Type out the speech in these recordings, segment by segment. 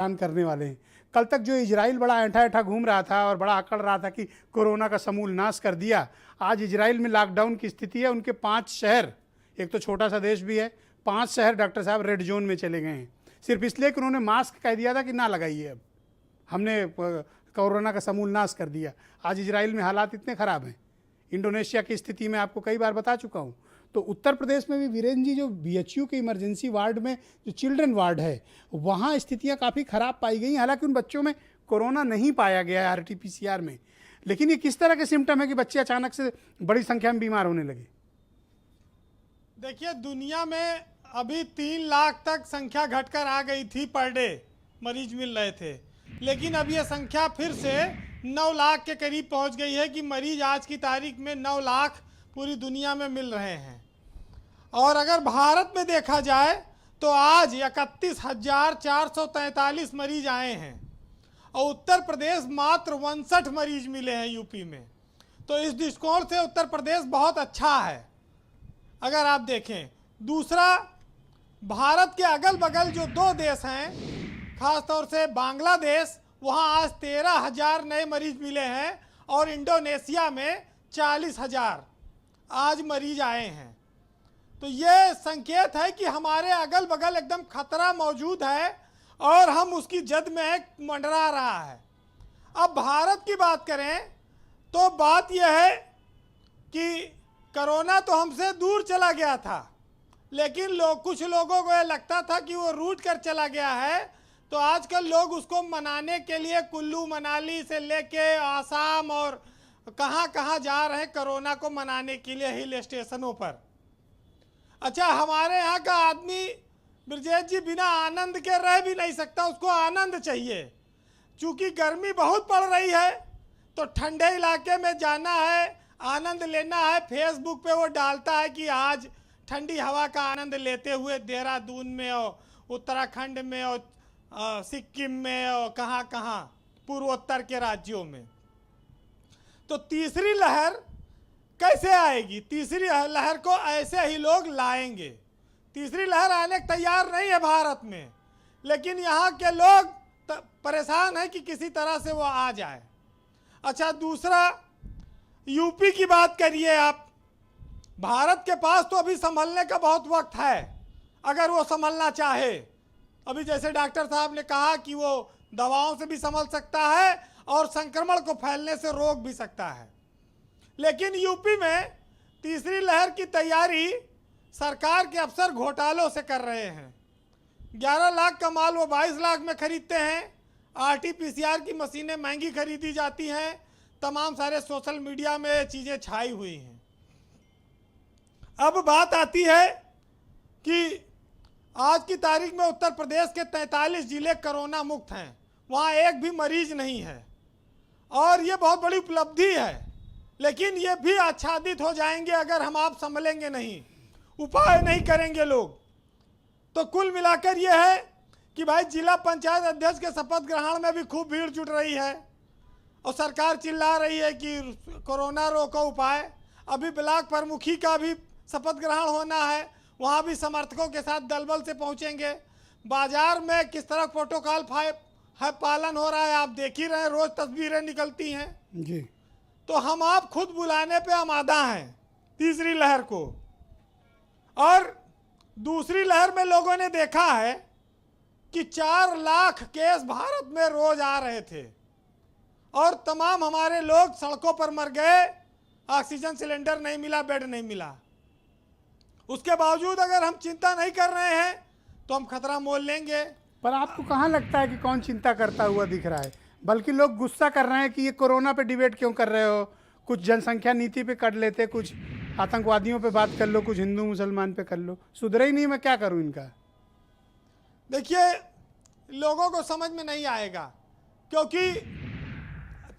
ऐलान करने वाले हैं। कल तक जो इजराइल बड़ा ऐंठा ऐंठा घूम रहा था और बड़ा अकड़ रहा था कि कोरोना का समूल नाश कर दिया, आज इजराइल में लॉकडाउन की स्थिति है। उनके 5 शहर, एक तो छोटा सा देश भी है, 5 शहर डॉक्टर साहब रेड जोन में चले गए हैं, सिर्फ इसलिए कि उन्होंने मास्क कह दिया था कि ना लगाइए। अब हमने कोरोना का समूल नाश कर दिया। आज इजराइल में हालात इतने ख़राब हैं। इंडोनेशिया की स्थिति में आपको कई बार बता चुका हूँ। तो उत्तर प्रदेश में भी वीरेंद्र जी, जो बीएचयू के इमरजेंसी वार्ड में जो चिल्ड्रन वार्ड है, वहाँ स्थितियाँ काफ़ी ख़राब पाई गई। हालांकि उन बच्चों में कोरोना नहीं पाया गया है आरटीपीसीआर में, लेकिन ये किस तरह के सिम्टम है कि बच्चे अचानक से बड़ी संख्या में बीमार होने लगे? देखिए, दुनिया में अभी 3 लाख तक संख्या घटकर आ गई थी, पर डे मरीज मिल रहे थे, लेकिन अब ये संख्या फिर से 9 लाख के करीब पहुंच गई है कि मरीज आज की तारीख में 9 लाख पूरी दुनिया में मिल रहे हैं। और अगर भारत में देखा जाए तो आज 31,443 मरीज आए हैं और उत्तर प्रदेश मात्र 59 मरीज मिले हैं यूपी में। तो इस दृष्टिकोण से उत्तर प्रदेश बहुत अच्छा है। अगर आप देखें, दूसरा, भारत के अगल बगल जो 2 देश हैं, खासतौर से बांग्लादेश, वहाँ आज 13,000 नए मरीज मिले हैं और इंडोनेशिया में 40,000 आज मरीज आए हैं। तो ये संकेत है कि हमारे अगल बगल एकदम खतरा मौजूद है और हम उसकी जद में मंडरा रहा है। अब भारत की बात करें तो बात यह है कि कोरोना तो हमसे दूर चला गया था, लेकिन कुछ लोगों को ये लगता था कि वो रूठ कर चला गया है। तो आजकल लोग उसको मनाने के लिए कुल्लू मनाली से लेके आसाम और कहाँ कहाँ जा रहे हैं कोरोना को मनाने के लिए, हिल स्टेशनों पर। अच्छा, हमारे यहाँ का आदमी ब्रजेश जी बिना आनंद के रह भी नहीं सकता, उसको आनंद चाहिए। चूँकि गर्मी बहुत पड़ रही है तो ठंडे इलाके में जाना है, आनंद लेना है। फेसबुक पे वो डालता है कि आज ठंडी हवा का आनंद लेते हुए देहरादून में और उत्तराखंड में और सिक्किम में और कहाँ कहाँ पूर्वोत्तर के राज्यों में। तो तीसरी लहर कैसे आएगी? तीसरी लहर को ऐसे ही लोग लाएंगे। तीसरी लहर आने को तैयार नहीं है भारत में, लेकिन यहाँ के लोग परेशान हैं कि किसी तरह से वो आ जाए। अच्छा, दूसरा, यूपी की बात करिए आप। भारत के पास तो अभी संभलने का बहुत वक्त है, अगर वो संभलना चाहे। अभी जैसे डॉक्टर साहब ने कहा कि वो दवाओं से भी संभल सकता है और संक्रमण को फैलने से रोक भी सकता है। लेकिन यूपी में तीसरी लहर की तैयारी सरकार के अफसर घोटालों से कर रहे हैं। 11 लाख का माल वो 22 लाख में खरीदते हैं। आरटीपीसीआर की मशीनें महंगी खरीदी जाती हैं। तमाम सारे सोशल मीडिया में चीज़ें छाई हुई हैं। अब बात आती है कि आज की तारीख में उत्तर प्रदेश के 43 जिले कोरोना मुक्त हैं, वहाँ एक भी मरीज नहीं है और ये बहुत बड़ी उपलब्धि है। लेकिन ये भी आच्छादित हो जाएंगे अगर हम आप संभलेंगे नहीं, उपाय नहीं करेंगे लोग। तो कुल मिलाकर ये है कि भाई, जिला पंचायत अध्यक्ष के शपथ ग्रहण में भी खूब भीड़ जुट रही है और सरकार चिल्ला रही है कि कोरोना रोको उपाय। अभी ब्लॉक प्रमुखी का भी शपथ ग्रहण होना है, वहाँ भी समर्थकों के साथ दलबल से पहुँचेंगे। बाजार में किस तरह प्रोटोकॉल पालन हो रहा है आप देख ही रहे हैं, रोज तस्वीरें निकलती हैं जी। तो हम आप खुद बुलाने पे आमादा हैं तीसरी लहर को। और दूसरी लहर में लोगों ने देखा है कि 4 लाख केस भारत में रोज आ रहे थे और तमाम हमारे लोग सड़कों पर मर गए। ऑक्सीजन सिलेंडर नहीं मिला, बेड नहीं मिला। उसके बावजूद अगर हम चिंता नहीं कर रहे हैं तो हम खतरा मोल लेंगे। पर आपको कहाँ लगता है कि कौन चिंता करता हुआ दिख रहा है? बल्कि लोग गुस्सा कर रहे हैं कि ये कोरोना पे डिबेट क्यों कर रहे हो? कुछ जनसंख्या नीति पे कर लेते, कुछ आतंकवादियों पे बात कर लो, कुछ हिंदू मुसलमान पे कर लो। सुधरे ही नहीं, मैं क्या करूं इनका? देखिए, लोगों को समझ में नहीं आएगा, क्योंकि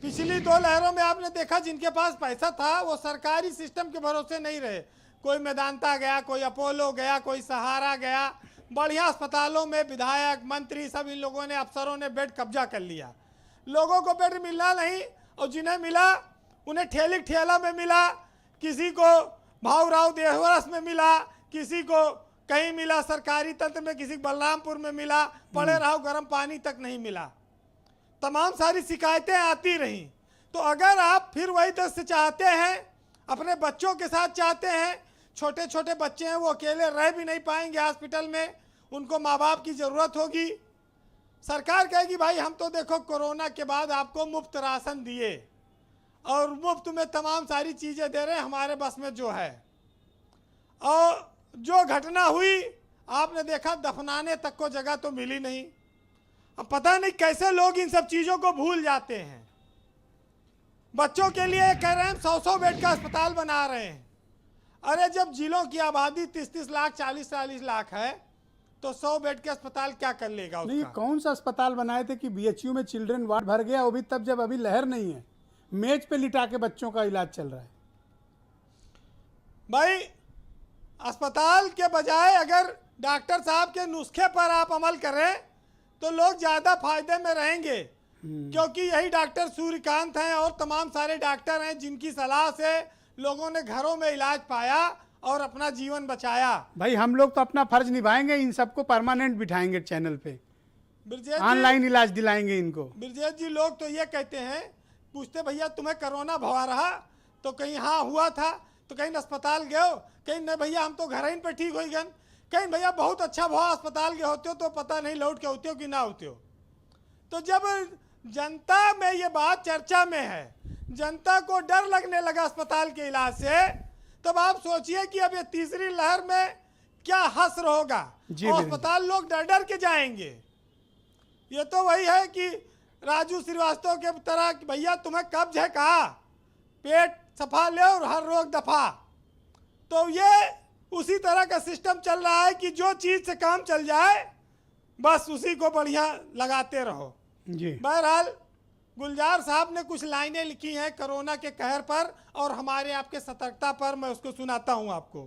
पिछली 2 लहरों में आपने देखा जिनके पास पैसा था वो सरकारी सिस्टम के भरोसे नहीं रहे। कोई मेदांता गया, कोई अपोलो गया, कोई सहारा गया। बढ़िया अस्पतालों में विधायक, मंत्री, सब इन लोगों ने, अफसरों ने बेड कब्जा कर लिया। लोगों को बेड मिलना नहीं, और जिन्हें मिला उन्हें ठेला में मिला, किसी को भावराव देहवरस में मिला, किसी को कहीं मिला सरकारी तंत्र में, किसी बलरामपुर में मिला, पड़े रहो, गर्म पानी तक नहीं मिला, तमाम सारी शिकायतें आती रहीं। तो अगर आप फिर वही दृश्य चाहते हैं, अपने बच्चों के साथ चाहते हैं, छोटे छोटे बच्चे हैं वो अकेले रह भी नहीं पाएंगे हॉस्पिटल में, उनको माँ बाप की ज़रूरत होगी। सरकार कहेगी भाई हम तो देखो कोरोना के बाद आपको मुफ्त राशन दिए और मुफ्त में तमाम सारी चीज़ें दे रहे हैं, हमारे बस में जो है। और जो घटना हुई आपने देखा, दफनाने तक को जगह तो मिली नहीं। अब पता नहीं कैसे लोग इन सब चीज़ों को भूल जाते हैं। बच्चों के लिए कह रहे हैं 100 बेड का अस्पताल बना रहे हैं। अरे जब जिलों की आबादी 30-30 लाख 40-40 लाख है तो 100 बेड के अस्पताल क्या कर लेगा उसका? नहीं, कौन सा अस्पताल बनाए थे कि बीएचयू में चिल्ड्रन वार्ड भर गया, वो भी तब जब अभी लहर नहीं है, मेज पे लिटा के बच्चों का इलाज चल रहा है। भाई अस्पताल के बजाय अगर डॉक्टर साहब के नुस्खे पर आप अमल करें तो लोग ज़्यादा फायदे में रहेंगे, क्योंकि यही डॉक्टर सूर्यकांत हैं और तमाम सारे डॉक्टर हैं जिनकी सलाह से लोगों ने घरों में इलाज पाया और अपना जीवन बचाया। भाई हम लोग तो अपना फर्ज निभाएंगे, इन सबको परमानेंट बिठाएंगे चैनल पे, ऑनलाइन इलाज दिलाएंगे इनको। ब्रजेश जी, लोग तो ये कहते हैं, पूछते भैया तुम्हें कोरोना भवा रहा तो कहीं हाँ हुआ था, तो कहीं अस्पताल गए हो, कहीं नहीं भैया हम तो घर ही पे ठीक हो गए, कहीं भैया बहुत अच्छा भवा अस्पताल गए होते हो तो पता नहीं लौट के होते हो कि ना होते हो। तो जब जनता में ये बात चर्चा में है, जनता को डर लगने लगा अस्पताल के इलाज से, तब आप सोचिए कि अब ये तीसरी लहर में क्या हश्र होगा। अस्पताल लोग डर डर के जाएंगे। ये तो वही है कि राजू श्रीवास्तव के तरह कि भैया तुम्हें कब्ज है कहा, पेट सफा ले और हर रोग दफा। तो ये उसी तरह का सिस्टम चल रहा है कि जो चीज़ से काम चल जाए बस उसी को बढ़िया लगाते रहो जी। बहरहाल गुलजार साहब ने कुछ लाइनें लिखी हैं कोरोना के कहर पर और हमारे आपके सतर्कता पर, मैं उसको सुनाता हूं आपको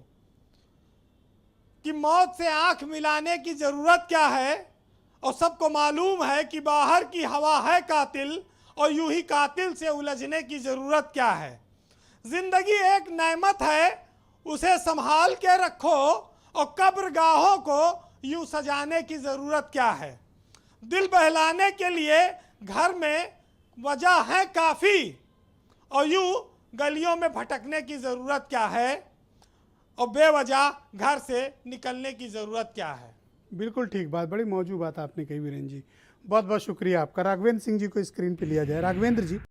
कि मौत से आंख मिलाने की जरूरत क्या है, और सबको मालूम है कि बाहर की हवा है कातिल, और यूं ही कातिल से उलझने की जरूरत क्या है। जिंदगी एक नेमत है, उसे संभाल के रखो, और कब्रगाहों को यूं सजाने की जरूरत क्या है। दिल बहलाने के लिए घर में वजह है काफ़ी, और यूं गलियों में भटकने की ज़रूरत क्या है, और बेवजह घर से निकलने की ज़रूरत क्या है। बिल्कुल ठीक बात, बड़ी मौजूद बात आपने कही वीरेंद्र जी, बहुत बहुत शुक्रिया आपका। राघवेंद्र सिंह जी को स्क्रीन पे लिया जाए। राघवेंद्र जी।